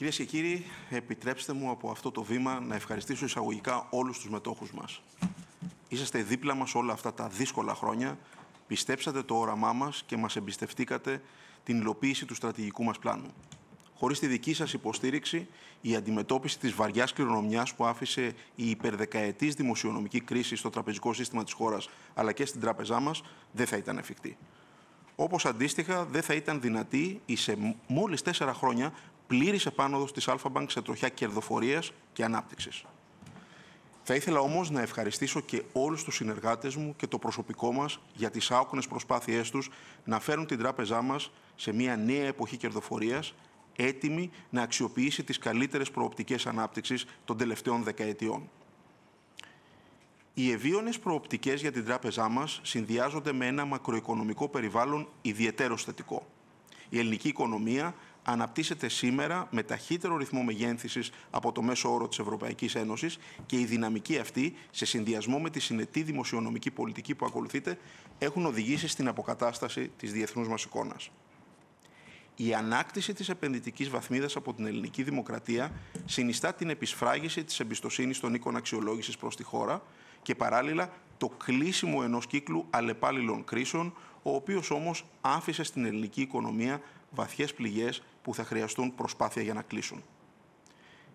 Κυρίες και κύριοι, επιτρέψτε μου από αυτό το βήμα να ευχαριστήσω εισαγωγικά όλους τους μετόχους μας. Είσαστε δίπλα μας όλα αυτά τα δύσκολα χρόνια, πιστέψατε το όραμά μας και μας εμπιστευτήκατε την υλοποίηση του στρατηγικού μας πλάνου. Χωρίς τη δική σας υποστήριξη, η αντιμετώπιση της βαριάς κληρονομιάς που άφησε η υπερδεκαετής δημοσιονομική κρίση στο τραπεζικό σύστημα της χώρας αλλά και στην τράπεζά μας δεν θα ήταν εφικτή. Όπως αντίστοιχα δεν θα ήταν δυνατή η σε μόλις 4 χρόνια πλήρης επάνωδος της Alpha Bank σε τροχιά κερδοφορίας και ανάπτυξης. Θα ήθελα όμως να ευχαριστήσω και όλους τους συνεργάτες μου και το προσωπικό μας για τις άοκνες προσπάθειές τους να φέρουν την τράπεζά μας σε μια νέα εποχή κερδοφορίας, έτοιμη να αξιοποιήσει τις καλύτερες προοπτικές ανάπτυξης των τελευταίων δεκαετιών. Οι ευίωνες προοπτικές για την τράπεζά μας συνδυάζονται με ένα μακροοικονομικό περιβάλλον ιδιαιτέρως θετικό. Η ελληνική οικονομία αναπτύσσεται σήμερα με ταχύτερο ρυθμό μεγένθησης από το μέσο όρο της Ευρωπαϊκής Ένωσης και η δυναμική αυτή, σε συνδυασμό με τη συνετή δημοσιονομική πολιτική που ακολουθείται, έχουν οδηγήσει στην αποκατάσταση της διεθνούς μας εικόνας. Η ανάκτηση της επενδυτικής βαθμίδας από την ελληνική δημοκρατία συνιστά την επισφράγιση της εμπιστοσύνης των οίκων αξιολόγησης προς τη χώρα και παράλληλα το κλείσιμο ενός κύκλου αλλεπάλληλων κρίσεων, ο οποίος όμως άφησε στην ελληνική οικονομία βαθιές πληγές που θα χρειαστούν προσπάθεια για να κλείσουν.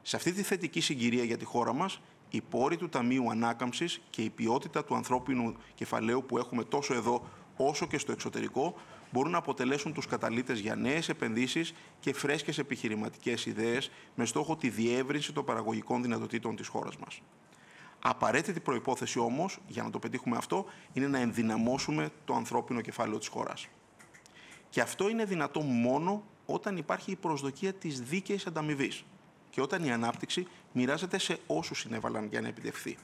Σε αυτή τη θετική συγκυρία για τη χώρα μας, οι πόροι του Ταμείου Ανάκαμψης και η ποιότητα του ανθρώπινου κεφαλαίου που έχουμε τόσο εδώ όσο και στο εξωτερικό μπορούν να αποτελέσουν τους καταλύτες για νέες επενδύσεις και φρέσκες επιχειρηματικές ιδέες με στόχο τη διεύρυνση των παραγωγικών δυνατοτήτων της χώρας μας. Απαραίτητη προϋπόθεση όμως, για να το πετύχουμε αυτό, είναι να ενδυναμώσουμε το ανθρώπινο κεφάλαιο της χώρας. Και αυτό είναι δυνατό μόνο όταν υπάρχει η προσδοκία της δίκαιης ανταμοιβής και όταν η ανάπτυξη μοιράζεται σε όσους συνέβαλαν για να επιτευχθεί.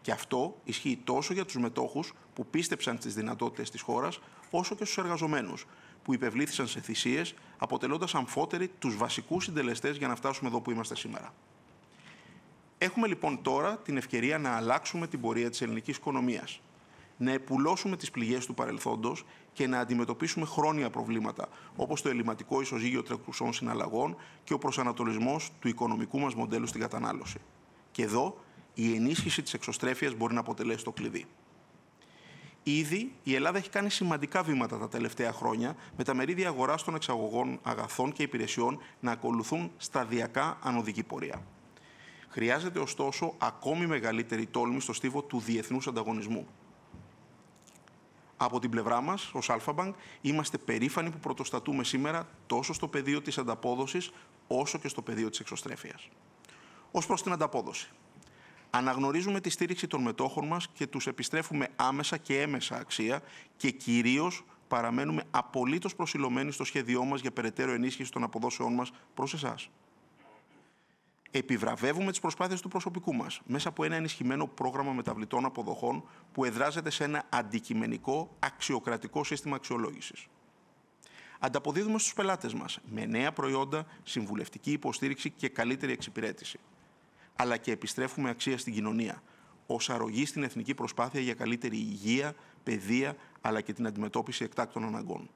Και αυτό ισχύει τόσο για τους μετόχους που πίστεψαν στις δυνατότητες της χώρας, όσο και στους εργαζομένους που υπευλήθησαν σε θυσίες, αποτελώντας αμφότεροι τους βασικούς συντελεστές για να φτάσουμε εδώ που είμαστε σήμερα. Έχουμε λοιπόν τώρα την ευκαιρία να αλλάξουμε την πορεία της ελληνικής οικονομίας, να επουλώσουμε τις πληγές του παρελθόντος και να αντιμετωπίσουμε χρόνια προβλήματα, όπως το ελλειμματικό ισοζύγιο τρέχουσών συναλλαγών και ο προσανατολισμός του οικονομικού μας μοντέλου στην κατανάλωση. Και εδώ η ενίσχυση της εξωστρέφειας μπορεί να αποτελέσει το κλειδί. Ήδη η Ελλάδα έχει κάνει σημαντικά βήματα τα τελευταία χρόνια, με τα μερίδια αγοράς των εξαγωγών αγαθών και υπηρεσιών να ακολουθούν σταδιακά ανωδική πορεία. Χρειάζεται ωστόσο ακόμη μεγαλύτερη τόλμη στο στίβο του διεθνούς ανταγωνισμού. Από την πλευρά μας, ως Alpha Bank, είμαστε περήφανοι που πρωτοστατούμε σήμερα τόσο στο πεδίο της ανταπόδοσης, όσο και στο πεδίο της εξωστρέφειας. Ως προς την ανταπόδοση. Αναγνωρίζουμε τη στήριξη των μετόχων μας και τους επιστρέφουμε άμεσα και έμεσα αξία και κυρίως παραμένουμε απολύτως προσιλωμένοι στο σχέδιό μας για περαιτέρω ενίσχυση των αποδόσεών μας προς εσάς. Επιβραβεύουμε τις προσπάθειες του προσωπικού μας μέσα από ένα ενισχυμένο πρόγραμμα μεταβλητών αποδοχών που εδράζεται σε ένα αντικειμενικό, αξιοκρατικό σύστημα αξιολόγησης. Ανταποδίδουμε στους πελάτες μας με νέα προϊόντα, συμβουλευτική υποστήριξη και καλύτερη εξυπηρέτηση. Αλλά και επιστρέφουμε αξία στην κοινωνία, ως αρρωγή στην εθνική προσπάθεια για καλύτερη υγεία, παιδεία, αλλά και την αντιμετώπιση εκτάκτων αναγκών.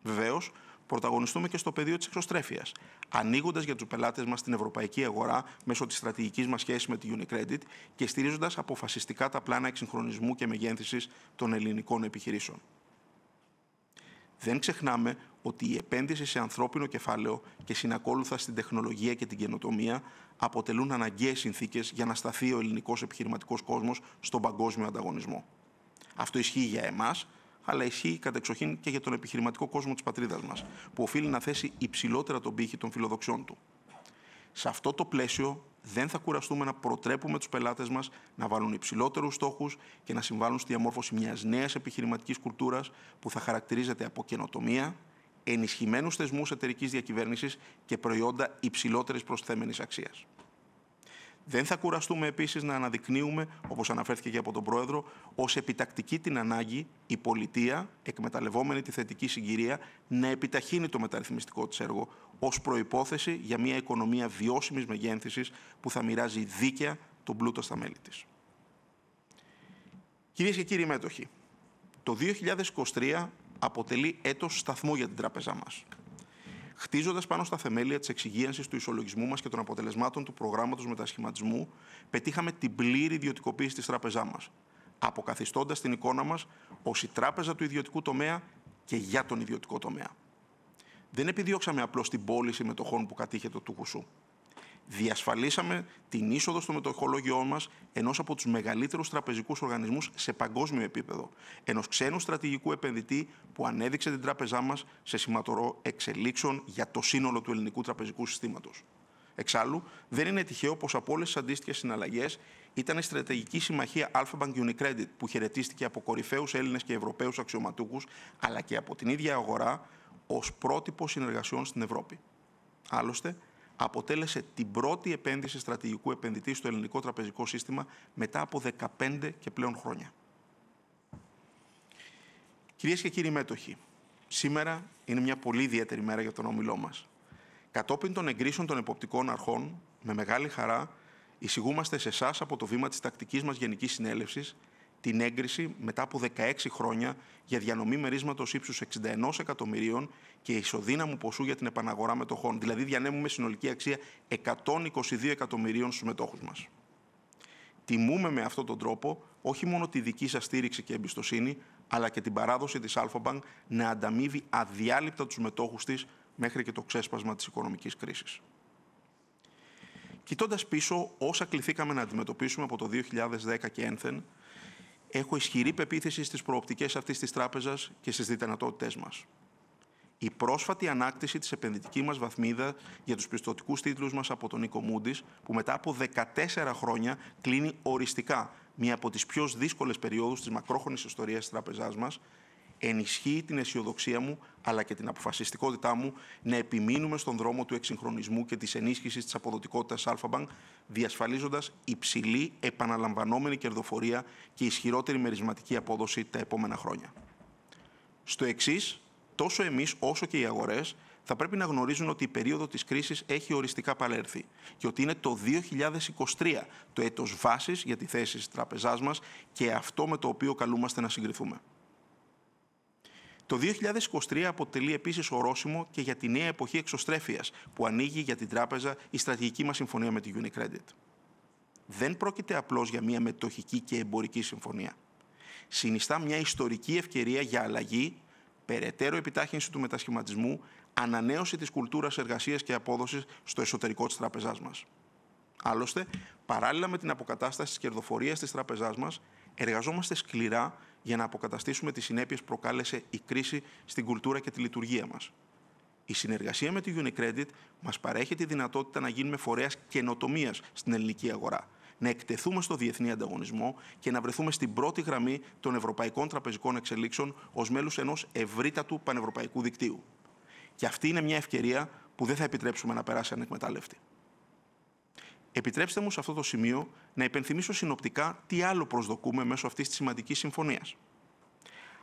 Βεβαίως, πρωταγωνιστούμε και στο πεδίο της εξωστρέφειας, ανοίγοντας για τους πελάτες μας την ευρωπαϊκή αγορά μέσω της στρατηγικής μας σχέσης με τη Unicredit και στηρίζοντας αποφασιστικά τα πλάνα εξυγχρονισμού και μεγένθησης των ελληνικών επιχειρήσεων. Δεν ξεχνάμε ότι η επένδυση σε ανθρώπινο κεφάλαιο και συνακόλουθα στην τεχνολογία και την καινοτομία αποτελούν αναγκαίες συνθήκες για να σταθεί ο ελληνικός επιχειρηματικός κόσμος στον παγκόσμιο ανταγωνισμό. Αυτό ισχύει για εμάς, αλλά ισχύει κατεξοχήν και για τον επιχειρηματικό κόσμο της πατρίδας μας, που οφείλει να θέσει υψηλότερα τον πύχη των φιλοδοξιών του. Σε αυτό το πλαίσιο δεν θα κουραστούμε να προτρέπουμε τους πελάτες μας να βάλουν υψηλότερους στόχους και να συμβάλλουν στη διαμόρφωση μιας νέας επιχειρηματικής κουλτούρας που θα χαρακτηρίζεται από καινοτομία, ενισχυμένους θεσμούς εταιρικής διακυβέρνησης και προϊόντα υψηλότερης προσθέμενης αξίας. Δεν θα κουραστούμε επίσης να αναδεικνύουμε, όπως αναφέρθηκε και από τον Πρόεδρο, ως επιτακτική την ανάγκη η πολιτεία, εκμεταλλευόμενη τη θετική συγκυρία, να επιταχύνει το μεταρρυθμιστικό της έργο ως προϋπόθεση για μια οικονομία βιώσιμης μεγένθησης που θα μοιράζει δίκαια τον πλούτο στα μέλη της. Κυρίες και κύριοι μέτοχοι, το 2023 αποτελεί έτος σταθμό για την τράπεζά μας. Χτίζοντας πάνω στα θεμέλια της εξυγίανσης του ισολογισμού μας και των αποτελεσμάτων του προγράμματος μετασχηματισμού, πετύχαμε την πλήρη ιδιωτικοποίηση της τράπεζάς μας, αποκαθιστώντας την εικόνα μας ως η τράπεζα του ιδιωτικού τομέα και για τον ιδιωτικό τομέα. Δεν επιδιώξαμε απλώς την πώληση μετοχών που κατήχε το Τούχουσου. Διασφαλίσαμε την είσοδο στο μετοχολόγιό μας ενός από τους μεγαλύτερους τραπεζικούς οργανισμούς σε παγκόσμιο επίπεδο, ενός ξένου στρατηγικού επενδυτή που ανέδειξε την τράπεζά μας σε σηματορό εξελίξεων για το σύνολο του ελληνικού τραπεζικού συστήματος. Εξάλλου, δεν είναι τυχαίο πως από όλες τις αντίστοιχες συναλλαγές ήταν η στρατηγική συμμαχία Alpha Bank Unicredit που χαιρετίστηκε από κορυφαίους Έλληνες και Ευρωπαίους αξιωματούχους, αλλά και από την ίδια αγορά ως πρότυπο συνεργασιών στην Ευρώπη. Άλλωστε, αποτέλεσε την πρώτη επένδυση στρατηγικού επενδυτή στο ελληνικό τραπεζικό σύστημα μετά από 15 και πλέον χρόνια. Κυρίες και κύριοι μέτοχοι, σήμερα είναι μια πολύ ιδιαίτερη μέρα για τον όμιλό μας. Κατόπιν των εγκρίσεων των εποπτικών αρχών, με μεγάλη χαρά εισηγούμαστε σε εσάς από το βήμα της τακτικής μας Γενικής Συνέλευσης την έγκριση μετά από 16 χρόνια για διανομή μερίσματος ύψους 61 εκατομμυρίων και ισοδύναμου ποσού για την επαναγορά μετοχών. Δηλαδή διανέμουμε συνολική αξία 122 εκατομμυρίων στους μετόχους μας. Τιμούμε με αυτόν τον τρόπο όχι μόνο τη δική σας στήριξη και εμπιστοσύνη, αλλά και την παράδοση της Alpha Bank να ανταμείβει αδιάλειπτα τους μετόχους της μέχρι και το ξέσπασμα της οικονομικής κρίσης. Κοιτώντας πίσω όσα κληθήκαμε να αντιμετωπίσουμε από το 2010 και ένθεν, έχω ισχυρή πεποίθηση στις προοπτικές αυτής της τράπεζας και στις δυνατότητές μας. Η πρόσφατη ανάκτηση της επενδυτικής μας βαθμίδα για τους πιστωτικούς τίτλους μας από τον Νίκο Μούντις, που μετά από 14 χρόνια κλείνει οριστικά μία από τις πιο δύσκολες περιόδους της μακρόχρονης ιστορίας της τράπεζάς μας, ενισχύει την αισιοδοξία μου αλλά και την αποφασιστικότητά μου να επιμείνουμε στον δρόμο του εξυγχρονισμού και της ενίσχυσης της αποδοτικότητας Alpha Bank, διασφαλίζοντας υψηλή επαναλαμβανόμενη κερδοφορία και ισχυρότερη μερισματική απόδοση τα επόμενα χρόνια. Στο εξής, τόσο εμείς όσο και οι αγορές θα πρέπει να γνωρίζουν ότι η περίοδο της κρίσης έχει οριστικά παλέρθει και ότι είναι το 2023 το έτος βάσης για τη θέση της τράπεζάς μας και αυτό με το οποίο καλούμαστε να συγκριθούμε. Το 2023 αποτελεί επίσης ορόσημο και για τη νέα εποχή εξωστρέφειας που ανοίγει για την τράπεζα η στρατηγική μας συμφωνία με τη Unicredit. Δεν πρόκειται απλώς για μια μετοχική και εμπορική συμφωνία. Συνιστά μια ιστορική ευκαιρία για αλλαγή, περαιτέρω επιτάχυνση του μετασχηματισμού, ανανέωση της κουλτούρας εργασίας και απόδοσης στο εσωτερικό της τράπεζάς μας. Άλλωστε, παράλληλα με την αποκατάσταση της κερδοφορίας της τράπεζάς μας, εργαζόμαστε σκληρά για να αποκαταστήσουμε τις συνέπειες που προκάλεσε η κρίση στην κουλτούρα και τη λειτουργία μας. Η συνεργασία με τη Unicredit μας παρέχει τη δυνατότητα να γίνουμε φορέας καινοτομίας στην ελληνική αγορά, να εκτεθούμε στο διεθνή ανταγωνισμό και να βρεθούμε στην πρώτη γραμμή των ευρωπαϊκών τραπεζικών εξελίξεων ως μέλους ενός ευρύτατου πανευρωπαϊκού δικτύου. Και αυτή είναι μια ευκαιρία που δεν θα επιτρέψουμε να περάσει ανεκμετάλλευτη. Επιτρέψτε μου σε αυτό το σημείο να υπενθυμίσω συνοπτικά τι άλλο προσδοκούμε μέσω αυτής της σημαντικής συμφωνίας.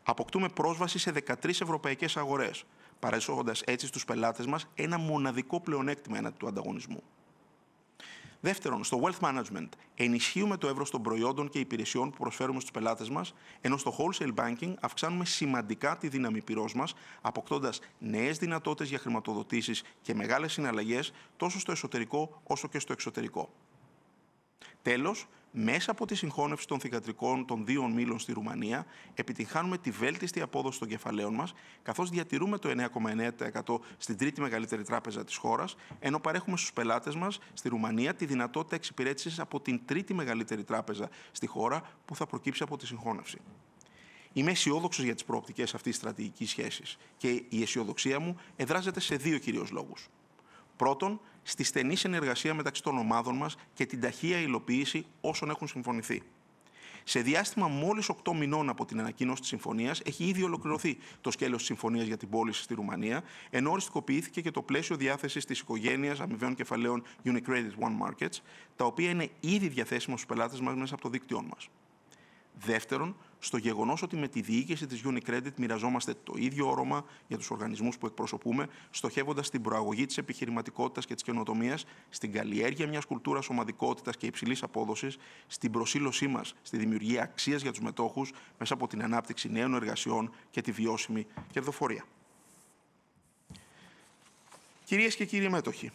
Αποκτούμε πρόσβαση σε 13 ευρωπαϊκές αγορές, παρέχοντας έτσι στους πελάτες μας ένα μοναδικό πλεονέκτημα έναντι του ανταγωνισμού. Δεύτερον, στο wealth management ενισχύουμε το εύρος των προϊόντων και υπηρεσιών που προσφέρουμε στους πελάτες μας, ενώ στο wholesale banking αυξάνουμε σημαντικά τη δύναμη πυρός μας, αποκτώντας νέες δυνατότητες για χρηματοδοτήσεις και μεγάλες συναλλαγές τόσο στο εσωτερικό όσο και στο εξωτερικό. Τέλος, μέσα από τη συγχώνευση των θυγατρικών των δύο ομίλων στη Ρουμανία, επιτυγχάνουμε τη βέλτιστη απόδοση των κεφαλαίων μας, καθώς διατηρούμε το 9,9% στην τρίτη μεγαλύτερη τράπεζα της χώρας, ενώ παρέχουμε στους πελάτες μας στη Ρουμανία τη δυνατότητα εξυπηρέτησης από την τρίτη μεγαλύτερη τράπεζα στη χώρα που θα προκύψει από τη συγχώνευση. Είμαι αισιόδοξος για τις προοπτικές αυτής της στρατηγικής σχέσης και η αισιοδοξία μου εδράζεται σε δύο κυρίως λόγους. Πρώτον, στη στενή συνεργασία μεταξύ των ομάδων μας και την ταχεία υλοποίηση όσων έχουν συμφωνηθεί. Σε διάστημα μόλις 8 μηνών από την ανακοίνωση της συμφωνίας, έχει ήδη ολοκληρωθεί το σκέλος της συμφωνίας για την πώληση στη Ρουμανία, ενώ οριστικοποιήθηκε και το πλαίσιο διάθεσης της οικογένειας αμοιβαίων κεφαλαίων Unicredit One Markets, τα οποία είναι ήδη διαθέσιμα στους πελάτες μας μέσα από το δίκτυό μας. Δεύτερον, στο γεγονός ότι με τη διοίκηση της Unicredit μοιραζόμαστε το ίδιο όρομα για τους οργανισμούς που εκπροσωπούμε, στοχεύοντας στην προαγωγή της επιχειρηματικότητας και της καινοτομίας, στην καλλιέργεια μιας κουλτούρας ομαδικότητας και υψηλής απόδοσης, στην προσήλωσή μας στη δημιουργία αξίας για τους μετόχους μέσα από την ανάπτυξη νέων εργασιών και τη βιώσιμη κερδοφορία. Κυρίες και κύριοι μέτοχοι,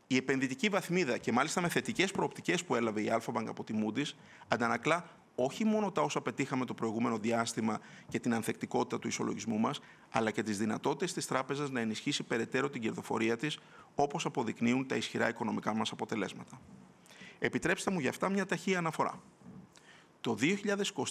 η επενδυτική βαθμίδα και μάλιστα με θετικές προοπτικές που έλαβε η Alpha Bank από τη Moody's αντανακλά όχι μόνο τα όσα πετύχαμε το προηγούμενο διάστημα και την ανθεκτικότητα του ισολογισμού μας, αλλά και τις δυνατότητες της τράπεζας να ενισχύσει περαιτέρω την κερδοφορία της, όπως αποδεικνύουν τα ισχυρά οικονομικά μας αποτελέσματα. Επιτρέψτε μου γι' αυτά μια ταχεία αναφορά. Το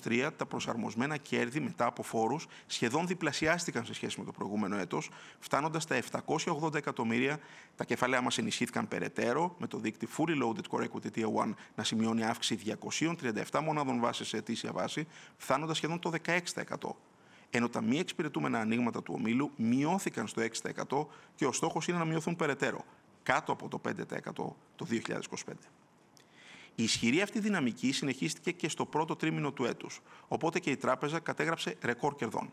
2023 τα προσαρμοσμένα κέρδη μετά από φόρους σχεδόν διπλασιάστηκαν σε σχέση με το προηγούμενο έτος, φτάνοντας στα 780 εκατομμύρια. Τα κεφάλαια μας ενισχύθηκαν περαιτέρω, με το δείκτη Fully Loaded Core Equity Tier 1 να σημειώνει αύξηση 237 μονάδων βάσης σε ετήσια βάση, φτάνοντας σχεδόν το 16%. Ενώ τα μη εξυπηρετούμενα ανοίγματα του ομίλου μειώθηκαν στο 6% και ο στόχος είναι να μειωθούν περαιτέρω, κάτω από το 5% το 2025. Η ισχυρή αυτή δυναμική συνεχίστηκε και στο πρώτο τρίμηνο του έτους, οπότε και η τράπεζα κατέγραψε ρεκόρ κερδών.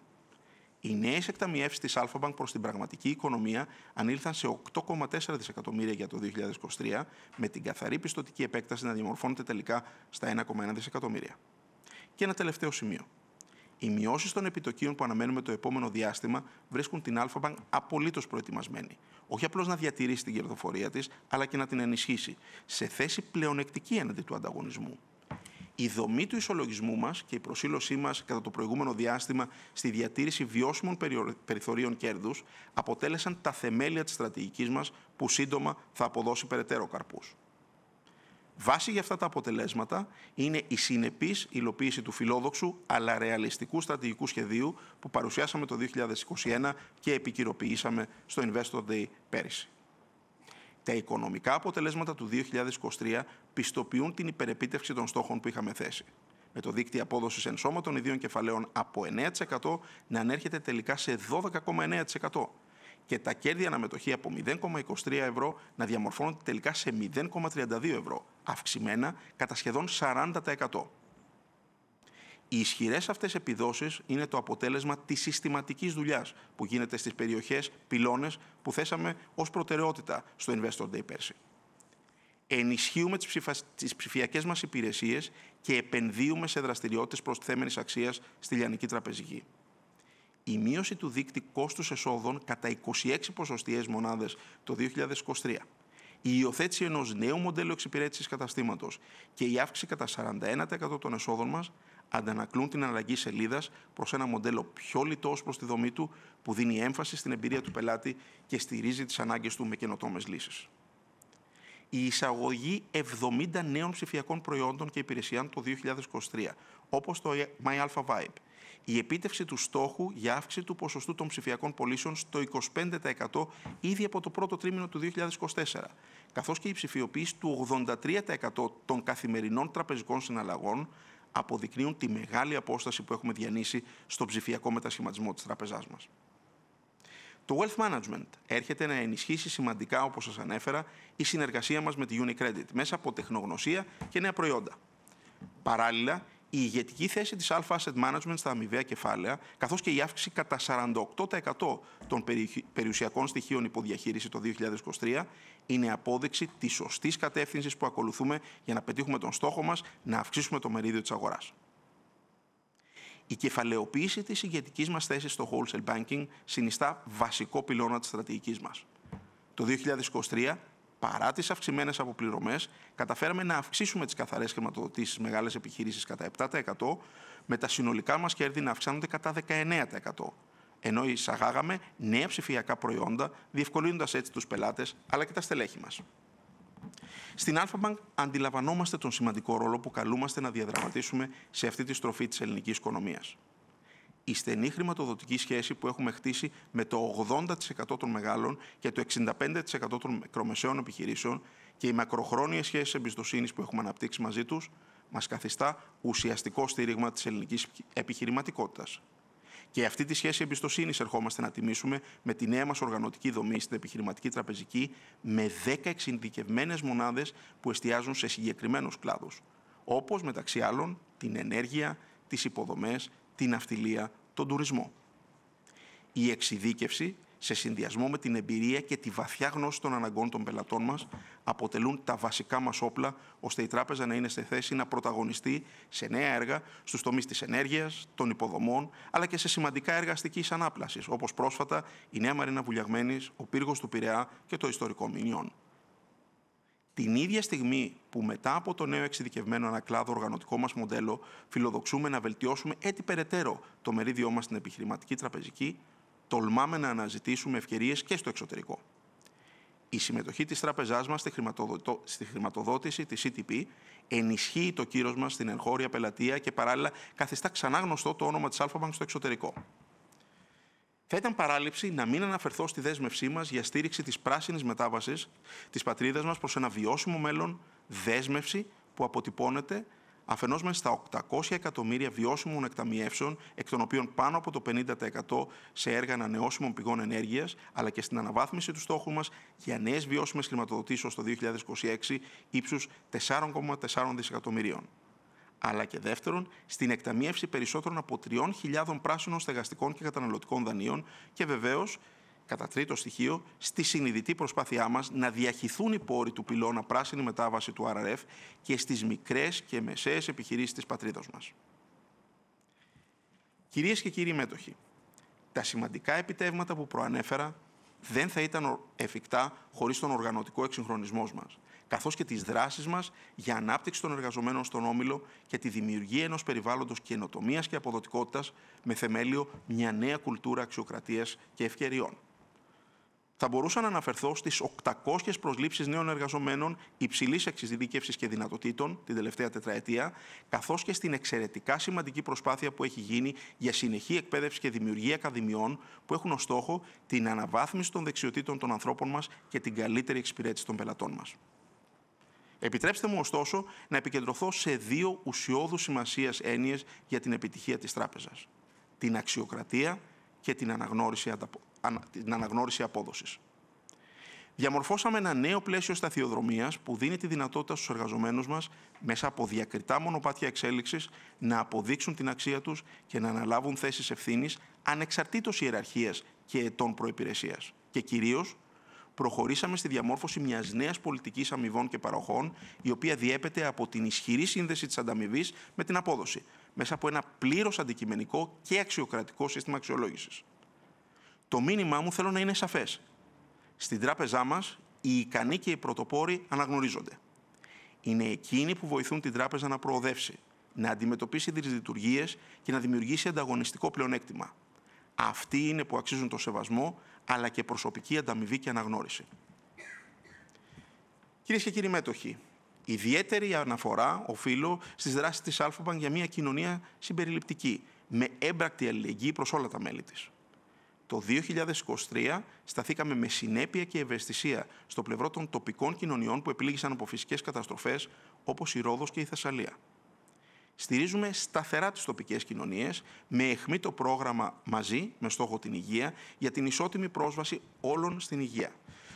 Οι νέες εκταμιεύσεις της Alpha Bank προς την πραγματική οικονομία ανήλθαν σε 8,4 δισεκατομμύρια για το 2023, με την καθαρή πιστωτική επέκταση να διαμορφώνεται τελικά στα 1,1 δισεκατομμύρια. Και ένα τελευταίο σημείο. Οι μειώσεις των επιτοκίων που αναμένουμε το επόμενο διάστημα βρίσκουν την Alpha Bank απολύτως προετοιμασμένη. Όχι απλώς να διατηρήσει την κερδοφορία της, αλλά και να την ενισχύσει, σε θέση πλεονεκτική έναντι του ανταγωνισμού. Η δομή του ισολογισμού μας και η προσήλωσή μας κατά το προηγούμενο διάστημα στη διατήρηση βιώσιμων περιθωρίων κέρδους αποτέλεσαν τα θεμέλια της στρατηγικής μας, που σύντομα θα αποδώσει περαιτέρω καρπούς. Βάση για αυτά τα αποτελέσματα είναι η συνεπής υλοποίηση του φιλόδοξου αλλά ρεαλιστικού στρατηγικού σχεδίου που παρουσιάσαμε το 2021 και επικυροποιήσαμε στο Investor Day πέρυσι. Τα οικονομικά αποτελέσματα του 2023 πιστοποιούν την υπερεπίτευξη των στόχων που είχαμε θέσει, με το δείκτη απόδοσης ενσώματων ιδίων κεφαλαίων από 9% να ανέρχεται τελικά σε 12,9%. Και τα κέρδη αναμετοχή από 0,23 ευρώ να διαμορφώνονται τελικά σε 0,32 ευρώ, αυξημένα κατά σχεδόν 40%. Οι ισχυρές αυτές επιδόσεις είναι το αποτέλεσμα της συστηματικής δουλειάς που γίνεται στις περιοχές πυλώνες που θέσαμε ως προτεραιότητα στο Investor Day πέρσι. Ενισχύουμε τις ψηφιακές μας υπηρεσίες και επενδύουμε σε δραστηριότητες προστιθέμενης αξίας στη λιανική τραπεζική. Η μείωση του δείκτη κόστους εσόδων κατά 26 ποσοστιαίες μονάδες το 2023, η υιοθέτηση ενός νέου μοντέλου εξυπηρέτησης καταστήματος και η αύξηση κατά 41% των εσόδων μας αντανακλούν την αλλαγή σελίδας προς ένα μοντέλο πιο λιτό ως προς τη δομή του, που δίνει έμφαση στην εμπειρία του πελάτη και στηρίζει τις ανάγκες του με καινοτόμες λύσεις. Η εισαγωγή 70 νέων ψηφιακών προϊόντων και υπηρεσιών το 2023, όπως το MyAlpha Vibe, η επίτευξη του στόχου για αύξηση του ποσοστού των ψηφιακών πωλήσεων στο 25% ήδη από το πρώτο τρίμηνο του 2024, καθώς και η ψηφιοποίηση του 83% των καθημερινών τραπεζικών συναλλαγών αποδεικνύουν τη μεγάλη απόσταση που έχουμε διανύσει στον ψηφιακό μετασχηματισμό της τράπεζάς μας. Το Wealth Management έρχεται να ενισχύσει σημαντικά, όπως σας ανέφερα, η συνεργασία μας με τη UniCredit μέσα από τεχνογνωσία και νέα προϊόντα. Παράλληλα, η ηγετική θέση της Alpha Asset Management στα αμοιβαία κεφάλαια, καθώς και η αύξηση κατά 48% των περιουσιακών στοιχείων υποδιαχείριση το 2023, είναι απόδειξη της σωστής κατεύθυνσης που ακολουθούμε για να πετύχουμε τον στόχο μας να αυξήσουμε το μερίδιο της αγοράς. Η κεφαλαιοποίηση της ηγετικής μας θέσης στο wholesale banking συνιστά βασικό πυλώνα της στρατηγικής μας. Το 2023, παρά τις αυξημένες αποπληρωμές, καταφέραμε να αυξήσουμε τις καθαρές χρηματοδοτήσεις στις μεγάλες επιχειρήσεις κατά 7%, με τα συνολικά μας κέρδη να αυξάνονται κατά 19%, ενώ εισαγάγαμε νέα ψηφιακά προϊόντα, διευκολύνοντας έτσι τους πελάτες αλλά και τα στελέχη μας. Στην Alpha Bank αντιλαμβανόμαστε τον σημαντικό ρόλο που καλούμαστε να διαδραματίσουμε σε αυτή τη στροφή της ελληνικής οικονομίας. Η στενή χρηματοδοτική σχέση που έχουμε χτίσει με το 80% των μεγάλων και το 65% των μικρομεσαίων επιχειρήσεων και οι μακροχρόνιες σχέσεις εμπιστοσύνης που έχουμε αναπτύξει μαζί τους μας καθιστά ουσιαστικό στήριγμα της ελληνικής επιχειρηματικότητας. Και αυτή τη σχέση εμπιστοσύνης ερχόμαστε να τιμήσουμε με τη νέα μας οργανωτική δομή στην επιχειρηματική τραπεζική, με 10 εξειδικευμένες μονάδες που εστιάζουν σε συγκεκριμένους κλάδους, όπως μεταξύ άλλων την ενέργεια, τις υποδομές, την ναυτιλία, τον τουρισμό. Η εξειδίκευση σε συνδυασμό με την εμπειρία και τη βαθιά γνώση των αναγκών των πελατών μας, αποτελούν τα βασικά μας όπλα, ώστε η τράπεζα να είναι σε θέση να πρωταγωνιστεί σε νέα έργα στους τομείς της ενέργειας, των υποδομών, αλλά και σε σημαντικά έργα αστικής ανάπλασης, όπως πρόσφατα η Νέα Μαρίνα Βουλιαγμένης, ο Πύργος του Πειραιά και το ιστορικό Μηνιών. Την ίδια στιγμή που μετά από το νέο εξειδικευμένο ανακλάδο οργανωτικό μας μοντέλο φιλοδοξούμε να βελτιώσουμε έτσι περαιτέρω το μερίδιό μας στην επιχειρηματική τραπεζική, τολμάμε να αναζητήσουμε ευκαιρίες και στο εξωτερικό. Η συμμετοχή της τράπεζάς μας στη χρηματοδότηση της CTP ενισχύει το κύρος μας στην εγχώρια πελατεία και παράλληλα καθιστά ξανά γνωστό το όνομα της Alpha Bank στο εξωτερικό. Θα ήταν παράληψη να μην αναφερθώ στη δέσμευσή μας για στήριξη της πράσινης μετάβασης της πατρίδας μας προς ένα βιώσιμο μέλλον, δέσμευση που αποτυπώνεται αφενός μέσα στα 800 εκατομμύρια βιώσιμων εκταμιεύσεων, εκ των οποίων πάνω από το 50% σε έργα ανανεώσιμων πηγών ενέργειας, αλλά και στην αναβάθμιση του στόχου μας για νέες βιώσιμες χρηματοδοτήσεις ως το 2026 ύψους 4,4 δισεκατομμυρίων. Αλλά και δεύτερον, στην εκταμίευση περισσότερων από 3.000 πράσινων στεγαστικών και καταναλωτικών δανείων και βεβαίως, κατά τρίτο στοιχείο, στη συνειδητή προσπάθειά μας να διαχυθούν οι πόροι του πυλώνα πράσινη μετάβαση του RRF και στις μικρές και μεσαίες επιχειρήσεις της πατρίδας μας. Κυρίες και κύριοι μέτοχοι, τα σημαντικά επιτεύγματα που προανέφερα δεν θα ήταν εφικτά χωρίς τον οργανωτικό εξυγχρονισμό μας, καθώς και τις δράσεις μας για ανάπτυξη των εργαζομένων στον Όμιλο και τη δημιουργία ενός περιβάλλοντος καινοτομίας και αποδοτικότητας με θεμέλιο μια νέα κουλτούρα αξιοκρατίας και ευκαιριών. Θα μπορούσα να αναφερθώ στις 800 προσλήψεις νέων εργαζομένων υψηλής εξειδικεύσης και δυνατοτήτων την τελευταία τετραετία, καθώς και στην εξαιρετικά σημαντική προσπάθεια που έχει γίνει για συνεχή εκπαίδευση και δημιουργία ακαδημιών που έχουν ως στόχο την αναβάθμιση των δεξιοτήτων των ανθρώπων μας και την καλύτερη εξυπηρέτηση των πελατών μας. Επιτρέψτε μου, ωστόσο, να επικεντρωθώ σε δύο ουσιώδους σημασίας έννοιες για την επιτυχία της τράπεζας: την αξιοκρατία και την αναγνώριση απόδοσης. Διαμορφώσαμε ένα νέο πλαίσιο σταθιοδρομίας που δίνει τη δυνατότητα στους εργαζομένους μας, μέσα από διακριτά μονοπάτια εξέλιξης, να αποδείξουν την αξία τους και να αναλάβουν θέσεις ευθύνης ανεξαρτήτως ιεραρχίας και ετών προϋπηρεσίας. Και κυρίως, προχωρήσαμε στη διαμόρφωση μιας νέας πολιτικής αμοιβών και παροχών, η οποία διέπεται από την ισχυρή σύνδεση της ανταμοιβής με την απόδοση, μέσα από ένα πλήρως αντικειμενικό και αξιοκρατικό σύστημα αξιολόγησης. Το μήνυμά μου θέλω να είναι σαφές. Στην τράπεζά μας, οι ικανοί και οι πρωτοπόροι αναγνωρίζονται. Είναι εκείνοι που βοηθούν την τράπεζα να προοδεύσει, να αντιμετωπίσει δυσλειτουργίες και να δημιουργήσει ανταγωνιστικό πλεονέκτημα. Αυτοί είναι που αξίζουν το σεβασμό, αλλά και προσωπική ανταμοιβή και αναγνώριση. Κυρίες και κύριοι μέτοχοι, ιδιαίτερη αναφορά οφείλω στις δράσεις της Alpha Bank για μια κοινωνία συμπεριληπτική, με έμπρακτη αλληλεγγύη προς όλα τα μέλη της. Το 2023 σταθήκαμε με συνέπεια και ευαισθησία στο πλευρό των τοπικών κοινωνιών που επλήγησαν από φυσικές καταστροφές, όπως η Ρόδος και η Θεσσαλία. Στηρίζουμε σταθερά τις τοπικές κοινωνίες με αιχμή το πρόγραμμα «Μαζί» με στόχο την υγεία για την ισότιμη πρόσβαση όλων στην υγεία.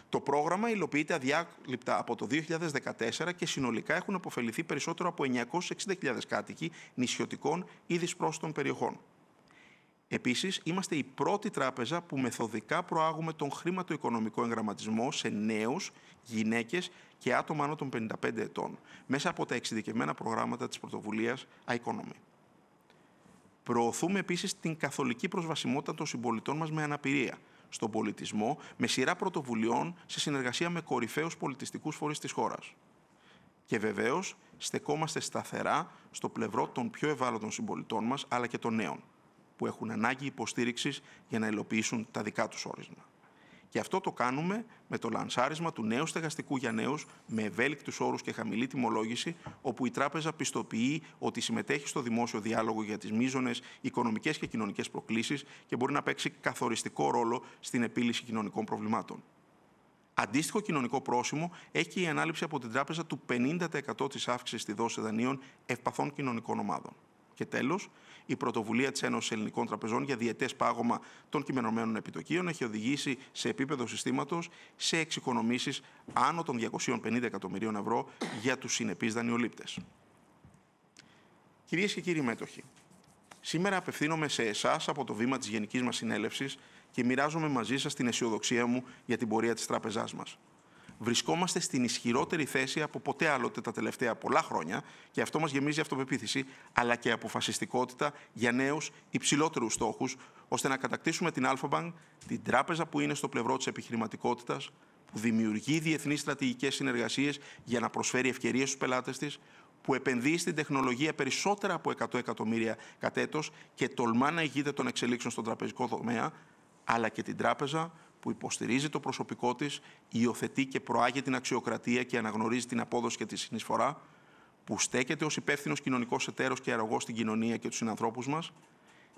Το πρόγραμμα υλοποιείται αδιάλειπτα από το 2014 και συνολικά έχουν αποφεληθεί περισσότερο από 960.000 κάτοικοι νησιωτικών ή δυσπρόσιτων περιοχών. Επίσης, είμαστε η πρώτη τράπεζα που μεθοδικά προάγουμε τον χρηματοοικονομικό εγγραμματισμό σε νέους, γυναίκες και άτομα άνω των 55 ετών, μέσα από τα εξειδικευμένα προγράμματα της πρωτοβουλίας iEconomy. Προωθούμε επίσης την καθολική προσβασιμότητα των συμπολιτών μας με αναπηρία στον πολιτισμό, με σειρά πρωτοβουλειών σε συνεργασία με κορυφαίους πολιτιστικούς φορείς της χώρας. Και βεβαίως, στεκόμαστε σταθερά στο πλευρό των πιο ευάλωτων συμπολιτών μας, αλλά και των νέων, που έχουν ανάγκη υποστήριξης για να υλοποιήσουν τα δικά τους όρισμα. Και αυτό το κάνουμε με το λανσάρισμα του νέου στεγαστικού για νέους με ευέλικτους όρους και χαμηλή τιμολόγηση, όπου η τράπεζα πιστοποιεί ότι συμμετέχει στο δημόσιο διάλογο για τις μείζονες οικονομικές και κοινωνικές προκλήσεις και μπορεί να παίξει καθοριστικό ρόλο στην επίλυση κοινωνικών προβλημάτων. Αντίστοιχο κοινωνικό πρόσημο έχει και η ανάληψη από την τράπεζα του 50% της αύξησης στη δόση δανείων ευπαθών κοινωνικών ομάδων. Και τέλος, η πρωτοβουλία της Ένωσης Ελληνικών Τραπεζών για διετές πάγωμα των κειμενωμένων επιτοκίων έχει οδηγήσει σε επίπεδο συστήματος σε εξοικονομήσεις άνω των 250 εκατομμυρίων ευρώ για τους συνεπείς δανειολήπτες. Κυρίες και κύριοι μέτοχοι, Σήμερα απευθύνομαι σε εσάς από το βήμα της Γενικής μας Συνέλευσης και μοιράζομαι μαζί σας την αισιοδοξία μου για την πορεία της τράπεζάς μας. Βρισκόμαστε στην ισχυρότερη θέση από ποτέ άλλοτε τα τελευταία πολλά χρόνια και αυτό μας γεμίζει αυτοπεποίθηση, αλλά και αποφασιστικότητα για νέους υψηλότερους στόχους, ώστε να κατακτήσουμε την Alpha-Bank, την τράπεζα που είναι στο πλευρό της επιχειρηματικότητας, που δημιουργεί διεθνείς στρατηγικές συνεργασίες για να προσφέρει ευκαιρίες στους πελάτες της, που επενδύει στην τεχνολογία περισσότερα από 100 εκατομμύρια κατ' έτος και τολμά να ηγείται των εξελίξεων στον τραπεζικό τομέα, αλλά και την τράπεζα που υποστηρίζει το προσωπικό της, υιοθετεί και προάγει την αξιοκρατία και αναγνωρίζει την απόδοση και τη συνεισφορά, που στέκεται ως υπεύθυνος κοινωνικός εταίρος και αρρωγός στην κοινωνία και τους συνανθρώπους μας,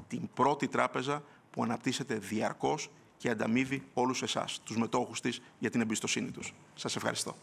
την πρώτη τράπεζα που αναπτύσσεται διαρκώς και ανταμείβει όλους εσάς, τους μετόχους της, για την εμπιστοσύνη τους. Σας ευχαριστώ.